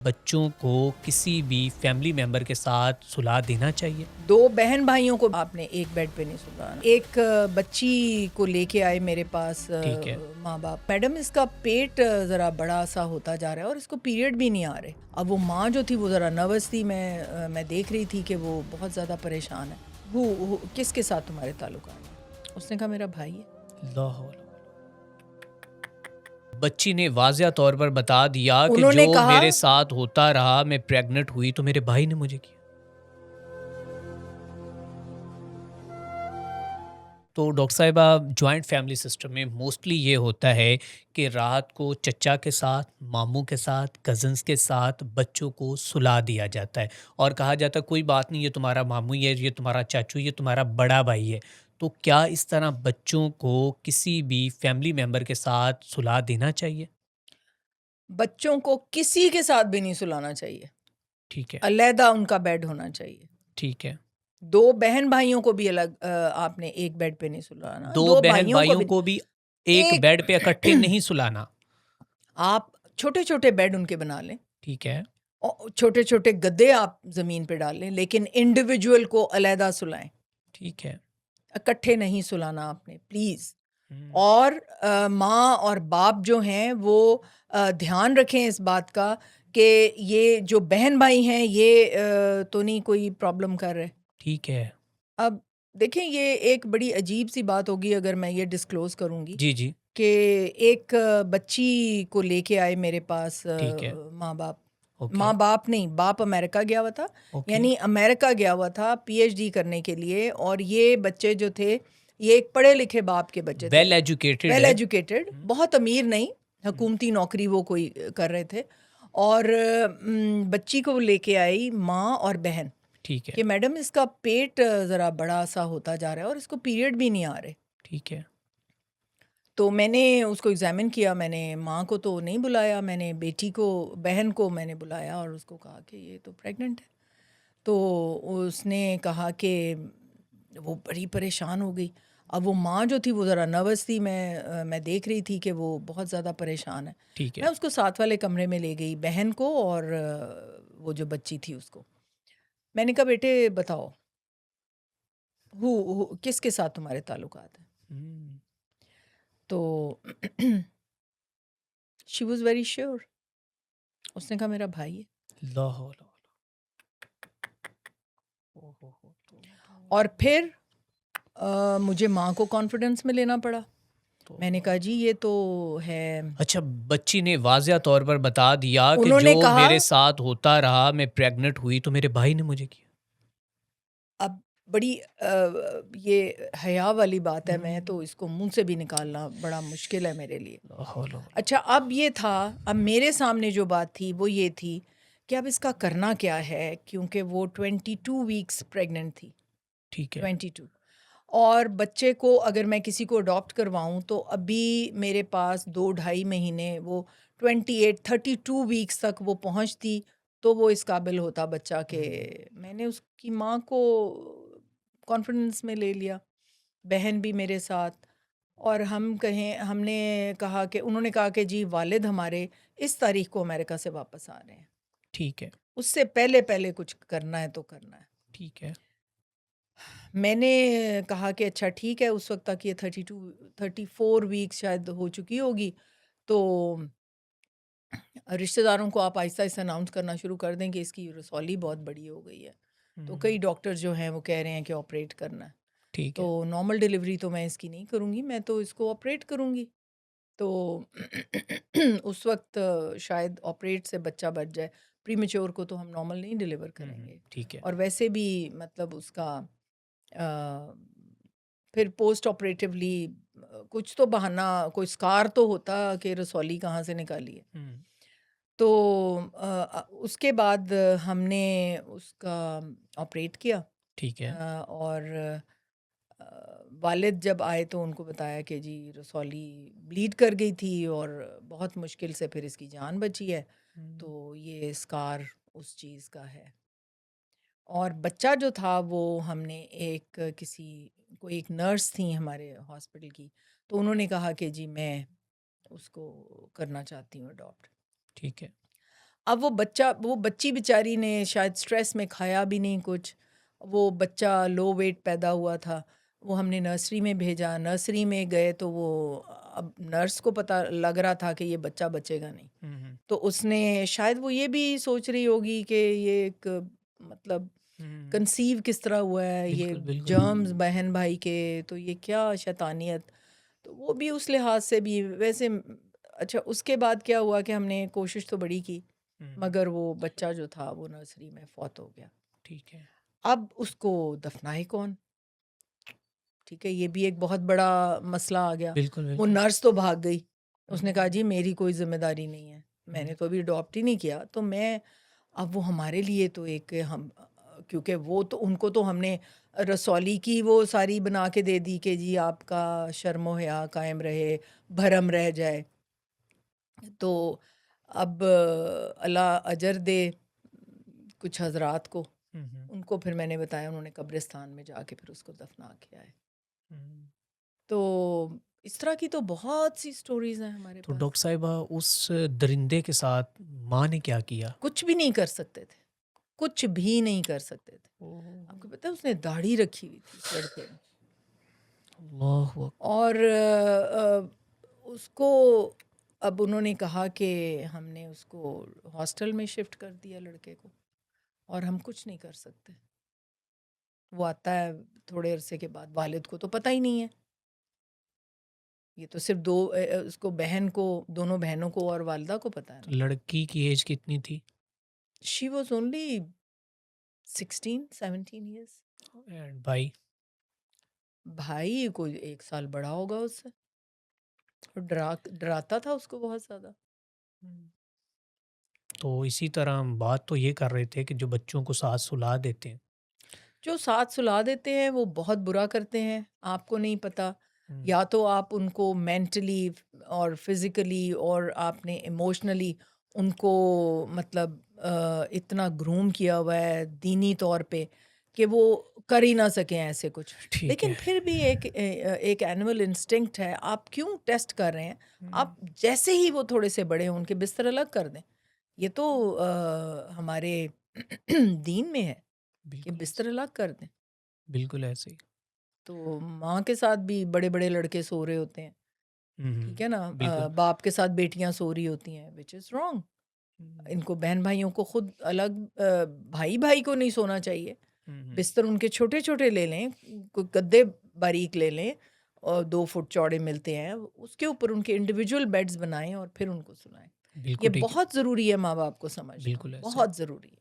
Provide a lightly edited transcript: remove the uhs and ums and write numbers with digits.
बच्चों को किसी भी फैमिली मेंबर के साथ सुला देना चाहिए। 2 बहन भाइयों को आपने एक बेड पे नहीं सुलाना। एक बच्ची को लेके आए मेरे पास ठीक है। माँ-बाप, मैडम इसका पेट ज़रा बड़ा-सा होता जा रहा है और इसको पीरियड भी नहीं आ रहे। अब वो माँ जो थी वो ज़रा नर्वस थी, मैं देख रही थी कि वो बहुत ज़्यादा परेशान है। वो किसके साथ तुम्हारे ताल्लुकात हैं? उसने कहा मेरा भाई है। लाहौल। बच्ची ने वाज़िया तौर पर बता दिया कि उन्होंने जो कहा मेरे साथ होता रहा, मैं प्रेग्नेंट हुई तो मेरे भाई ने मुझे किया। तो डॉक्टर साहिबा, जॉइंट फैमिली सिस्टम में मोस्टली ये होता है कि रात को चचा के साथ, मामू के साथ, कज़न्स के साथ बच्चों को सुला दिया जाता है और कहा जाता है कोई बात नहीं, ये तुम्हारा मामू ही है, ये तुम्हारा चाचू, ये तुम्हारा बड़ा भाई है। तो क्या इस तरह बच्चों को किसी भी फैमिली मेंबर के साथ सुला देना चाहिए? बच्चों को किसी के साथ भी नहीं सुलाना चाहिए। ठीक है। अलहदा उनका बेड होना चाहिए। ठीक है। 2 बहन भाइयों को भी अलग आपने एक बेड पे नहीं सुलाना। दो 2 बहन भाइयों को भाइयों भी को भी एक एक बेड पे इकट्ठे नहीं सुलाना। आप छोटे-छोटे बेड उनके बना लें। ठीक है। छोटे-छोटे गद्दे आप ज़मीन पे डाल लें, लेकिन इंडिविजुअल को अलहदा सुलाएँ। ठीक है। इकट्ठे नहीं सुलाना आपने प्लीज़। हुँ। और माँ और बाप जो हैं वो ध्यान रखें इस बात का कि ये जो बहन भाई हैं ये तो नहीं कोई प्रॉब्लम कर रहे। ठीक है। अब देखें, ये एक बड़ी अजीब-सी बात होगी अगर मैं ये डिस्क्लोज़ करूँगी जी, जी। कि एक बच्ची को लेके आए मेरे पास ठीक है। माँ-बाप। ओके। माँ-बाप नहीं, बाप अमेरिका गया हुआ था। ओके। यानी अमेरिका गया हुआ था पीएचडी करने के लिए, और ये बच्चे जो थे, ये एक पढ़े-लिखे बाप के बच्चे थे। वेल एजुकेटेड वेल है। एजुकेटेड, हुँ, बहुत अमीर नहीं, हुँ। हुकूमती नौकरी वो कोई कर रहे थे। और बच्ची को लेके आई माँ और बहन ठीक है। कि मैडम इसका पेट ज़रा बड़ा-सा होता जा रहा है और इसको पीरियड भी नहीं आ रहे। ठीक है। तो मैंने उसको एग्ज़ामिन किया, मैंने माँ को तो नहीं बुलाया, मैंने बेटी को, बहन को मैंने बुलाया और उसको कहा कि ये तो प्रेग्नेंट है। तो उसने कहा कि वो बड़ी परेशान हो गई। अब वो माँ जो थी वो ज़रा नर्वस थी, मैं देख रही थी कि वो बहुत ज़्यादा परेशान है। ठीक मैं है। उसको साथ वाले कमरे में ले गई, बहन को और वो जो बच्ची थी उसको। मैंने कहा बेटे बताओ, किसके साथ तुम्हारे ताल्लुकात हैं? हुँ। तो शी वाज़ वेरी श्योर। उसने कहा मेरा भाई है। ला हौल ओह हो! और फिर मुझे माँ को कॉन्फिडेंस में लेना पड़ा। मैंने तौबा। कहा जी ये तो है। अच्छा, बच्ची ने वाज़िया तौर पर बता दिया कि उन्होंने जो कहा, मेरे साथ होता रहा, मैं प्रेग्नेंट हुई तो मेरे भाई ने मुझे किया। अब बड़ी ये हया वाली बात है, मैं हुँ। तो इसको मुँह से भी निकालना बड़ा मुश्किल है मेरे लिए। ला हौल वला अच्छा, अब ये था, अब मेरे सामने जो बात थी वो ये थी कि अब इसका करना क्या है, क्योंकि वो 22 वीक्स प्रेग्नेंट थी। ठीक है। 22, और बच्चे को अगर मैं किसी को अडॉप्ट करवाऊँ तो अभी मेरे पास 2 ढाई महीने, वो 32 वीक्स तक वो पहुँचती तो वो इस काबिल होता बच्चा कि हुँ। मैंने उसकी माँ को कॉन्फिडेंस में ले लिया, बहन भी मेरे साथ। और हमने कहा कि उन्होंने कहा कि जी वालिद हमारे इस तारीख को अमेरिका से वापस आ रहे हैं, ठीक है। उससे पहले-पहले कुछ करना है तो करना है। ठीक है। मैंने कहा कि अच्छा ठीक है, उस वक़्त तक ये 34 वीक्स शायद हो चुकी होगी, तो रिश्तेदारों को आप आहिस्ता-आहिस्ता अनाउंस करना शुरू कर दें कि इसकी रसौली बहुत बड़ी हो गई है। तो कई हुँ। डॉक्टर जो हैं वो कह रहे हैं कि ऑपरेट करना है। ठीक तो है। नॉर्मल डिलीवरी तो मैं इसकी नहीं करूँगी, मैं तो इसको ऑपरेट करूँगी। तो उस वक़्त शायद ऑपरेट से बच्चा बच जाए। प्रीमेच्योर को तो हम नॉर्मल नहीं डिलीवर हुँ, हुँ। करेंगे। ठीक है। और वैसे भी मतलब उसका फिर पोस्ट ऑपरेटिवली कुछ तो बहाना, कोई स्कार तो होता कि रसौली कहाँ से निकाली है। हुँ। तो उसके बाद हमने उसका ऑपरेट किया। ठीक है। और वालिद जब आए तो उनको बताया कि जी रसौली ब्लीड कर गई थी और बहुत मुश्किल से फिर इसकी जान बची है। हुँ। तो ये स्कार उस चीज़ का है। और बच्चा जो था वो हमने कोई एक नर्स थी हमारे हॉस्पिटल की, तो उन्होंने कहा कि जी मैं उसको करना चाहती हूँ अडॉप्ट। ठीक है। अब वो बच्ची बेचारी ने शायद स्ट्रेस में खाया भी नहीं कुछ। वो बच्चा लो वेट पैदा हुआ था। वो हमने नर्सरी में भेजा, नर्सरी में गए तो वो अब नर्स को पता लग रहा था कि ये बच्चा बचेगा नहीं। हुँ, तो उसने शायद वो ये भी सोच रही होगी कि ये एक मतलब हुँ। कंसीव किस तरह हुआ है, ये बिल्कुल, बिल्कुल। जर्म्स बहन भाई के, तो ये क्या शैतानियत। तो वो भी उस लिहाज से भी वैसे अच्छा उसके बाद क्या हुआ कि हमने कोशिश तो बड़ी की, हुँ, मगर वो बच्चा जो था वो नर्सरी में फौत हो गया। ठीक है। अब उसको दफनाए कौन? ठीक है, ये भी एक बहुत बड़ा मसला आ गया। बिल्कुल, वो बिल्कुल। नर्स तो भाग गई। उसने कहा हुँ, जी मेरी कोई ज़िम्मेदारी नहीं है, मैंने हुँ, तो अभी अडॉप्ट ही नहीं किया। तो मैं अब वो हमारे लिए तो एक क्योंकि वो तो उनको तो हमने रसौली की वो सारी बना के दे दी कि जी आपका शर्म हया कायम रहे, भरम रह जाए। तो अब अल्लाह अजर दे कुछ हज़रात को, हुँ, हुँ, उनको फिर मैंने बताया, उन्होंने कब्रिस्तान में जाके फिर उसको दफना के आए। हुँ। तो इस तरह की तो बहुत सी स्टोरीज़ हैं हमारे तो पास। डॉक्टर साहिबा उस दरिंदे के साथ माँ ने क्या किया? कुछ भी नहीं कर सकते थे, कुछ भी नहीं कर सकते थे। ओह! आपको पता है उसने दाढ़ी रखी हुई थी उस लड़के ने, अल्लाहु अकबर! और उसको अब उन्होंने कहा कि हमने उसको हॉस्टल में शिफ्ट कर दिया लड़के को, और हम कुछ नहीं कर सकते। वो आता है थोड़े अरसे के बाद, वालिद को तो पता ही नहीं है। ये तो सिर्फ़ 2 उसको बहन को, दोनों बहनों को और वालिदा को पता है तो ना। लड़की की एज कितनी थी? She was only 16, 17 years. And भाई? भाई कोई 1 साल बड़ा होगा उससे, और डराता था उसको बहुत ज़्यादा। हुँ। तो इसी तरह हम बात तो ये कर रहे थे कि जो बच्चों को साथ सुला देते हैं। जो साथ सुला देते हैं वो बहुत बुरा करते हैं, आपको नहीं पता। हुँ, या तो आप उनको मेंटली और फिज़िकली और आपने इमोशनली उनको मतलब इतना ग्रूम किया हुआ है दीनी तौर पे कि वो कर ही ना सकें ऐसे कुछ। ठीक लेकिन है। फिर भी एक एनिमल इंस्टिंक्ट है, आप क्यों टेस्ट कर रहे हैं? हुँ, आप जैसे ही वो थोड़े से बड़े हों उनके बिस्तर अलग कर दें। ये तो हमारे दीन में है कि बिल्कुल बिस्तर ऐसे अलग कर दें। बिल्कुल ऐसे ही। तो माँ के साथ भी बड़े-बड़े लड़के सो रहे होते हैं, हुँ, ठीक है हुँ, ना? बिल्कुल। बाप के साथ बेटियाँ सो रही होती हैं, व्हिच इज़ रॉन्ग। हुँ, इनको बहन-भाइयों को खुद अलग भाई-भाई को नहीं सोना चाहिए। हुँ, हुँ, बिस्तर उनके छोटे-छोटे ले लें, कोई गद्दे बारीक ले लें और 2 फुट चौड़े मिलते हैं, उसके ऊपर उनके इंडिविजुअल बेड्स बनाएँ और फिर उनको सुलाएँ। ये बिल्कुल ठीक है। बहुत ज़रूरी है माँ-बाप को समझना, बिल्कुल ऐसे ही। बहुत ज़रूरी है।